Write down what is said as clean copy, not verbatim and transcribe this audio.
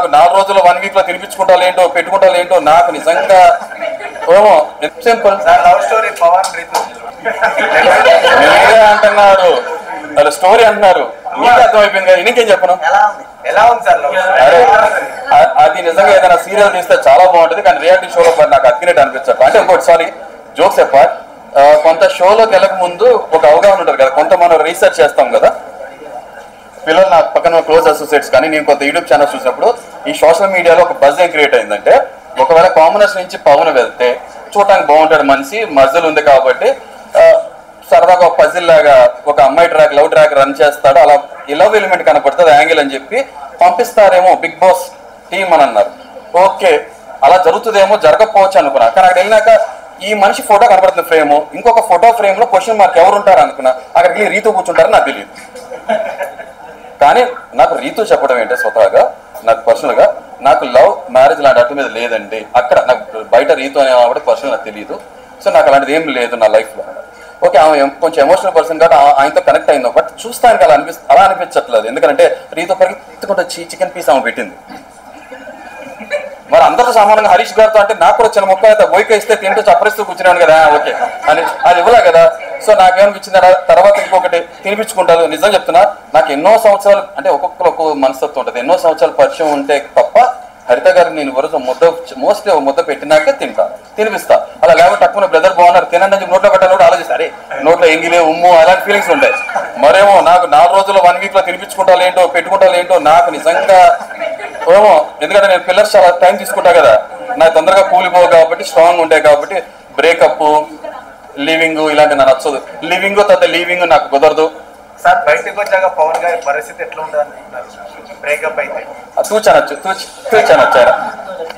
నాకు 4 రోజులు 1 వీక్ లో తినిపించుకుంటారు ఏంటో పెట్టుకుంటారు ఏంటో నాకు నిజంగా ఏమో simple love story Pavan Ritu మీరే అంటున్నారు వాళ్ళ స్టోరీ అంటున్నారు మీకు అర్థమైపోయింది కదా ఇంకేం చెప్పను ఎలా ఉంది సార్ అరే అది నిజంగా ఏదైనా సీరియల్ తీస్తే చాలా బాగుంటుంది కానీ రియాలిటీ షోలో నాకు అతికినట్టు అనిపించదు అంటే ఇంకోటి సారీ జోక్స్ అపార్ట్ కొంత షోలోకి వెళ్ళక ముందు ఒక అవగాహన ఉంటుంది కదా కొంత మనం రీసెర్చ్ చేస్తాం కదా పిల్లలు నాకు పక్కన క్లోజ్ అసోసియేట్స్ కానీ నేను కొంత యూట్యూబ్ ఛానల్స్ చూసినప్పుడు ఈ సోషల్ మీడియాలో ఒక బజ్ ఏం క్రియేట్ అయిందంటే ఒకవేళ కామనర్స్ నుంచి పవన్ వెళ్తే చూడటానికి బాగుంటాడు మనిషి మజిల్ ఉంది కాబట్టి సరదాగా ఒక పజిల్ లాగా ఒక అమ్మాయి ట్రాక్ లవ్ ట్రాక్ రన్ చేస్తాడు అలా లవ్ ఎలిమెంట్ కనపడుతుంది యాంగిల్ అని చెప్పి పంపిస్తారేమో బిగ్ బాస్ టీం అని అన్నారు ఓకే అలా జరుగుతుందేమో జరగకపోవచ్చు అనుకున్నా కానీ అక్కడ వెళ్ళినాక ఈ మనిషి ఫోటో కనపడుతుంది ఫ్రేమ్ ఇంకొక ఫోటో ఫ్రేమ్ లో క్వశ్చన్ మార్క్ ఎవరు ఉంటారు అనుకున్నా అక్కడికి వెళ్ళి రీతు కూర్చుంటారని నాకు తెలియదు కానీ నాకు రీతు చెప్పడం ఏంటంటే స్వతహాగా నాకు పర్సనల్ గా నాకు లవ్ మ్యారేజ్ లాంటి అటు మీద లేదండి అక్కడ నాకు బయట రీతు అనే కాబట్టి పర్సనల్ నాకు తెలియదు సో నాకు అలాంటిది ఏం లేదు నా లైఫ్ లో ఓకే ఆమె కొంచెం ఎమోషనల్ పర్సన్ కాబట్టి ఆయనతో కనెక్ట్ అయిందో బట్ చూస్తానికి అలా అనిపించట్లేదు ఎందుకంటే రీతు పరిగెత్తుకుంటూ చికెన్ పీస్ ఆమె పెట్టింది మరి అందరితో సమానంగా హరీష్ గారితో అంటే నాకు కూడా చిన్న మొక్క అయితే బొయ్క ఇస్తే తింటూ చప్పరిస్తూ కూర్చున్నాను కదా ఓకే అని అది ఇవ్వలే కదా సో నాకేమనిపించింది తర్వాత ఇంకొకటి తినిపించుకుంటారు నిజం చెప్తున్నా నాకు ఎన్నో సంవత్సరాలు అంటే ఒక్కొక్కరు ఒక్కొక్క మనస్తత్వం ఉంటుంది ఎన్నో సంవత్సరాలు పరిచయం ఉంటే తప్ప హరిత గారికి నేను వరుస మోస్ట్లీ ముద్ద పెట్టినాకే తినిపిస్తా అలా లేకపోతే తక్కువ బ్రదర్ బాగున్నారు తినండి నోట్లో పెట్టాలి కూడా ఆలోచిస్తారు అరే నోట్లో ఎంగిలే ఉమ్ము అలాంటి ఫీలింగ్స్ ఉంటాయి మరేమో నాకు 4 రోజులు 1 వీక్ లో తినిపించుకుంటారు ఏంటో పెట్టుకుంటారు ఏంటో నాకు నిజంగా ఏమో ఎందుకంటే నేను పిల్లర్స్ చాలా టైం తీసుకుంటా కదా నాకు తొందరగా కూలిపోవు కాబట్టి స్ట్రాంగ్ ఉంటాయి కాబట్టి బ్రేకప్ లివింగ్ ఇలాంటి నాకు నచ్చదు లివింగ్ తర్వాత లీవింగ్ నాకు కుదరదు సార్ బయటకు వచ్చాక పవన్ గారి పరిస్థితి ఎట్లా ఉండదు అనుకుంటున్నారు బ్రేకప్ అయితే తూచనొచ్చు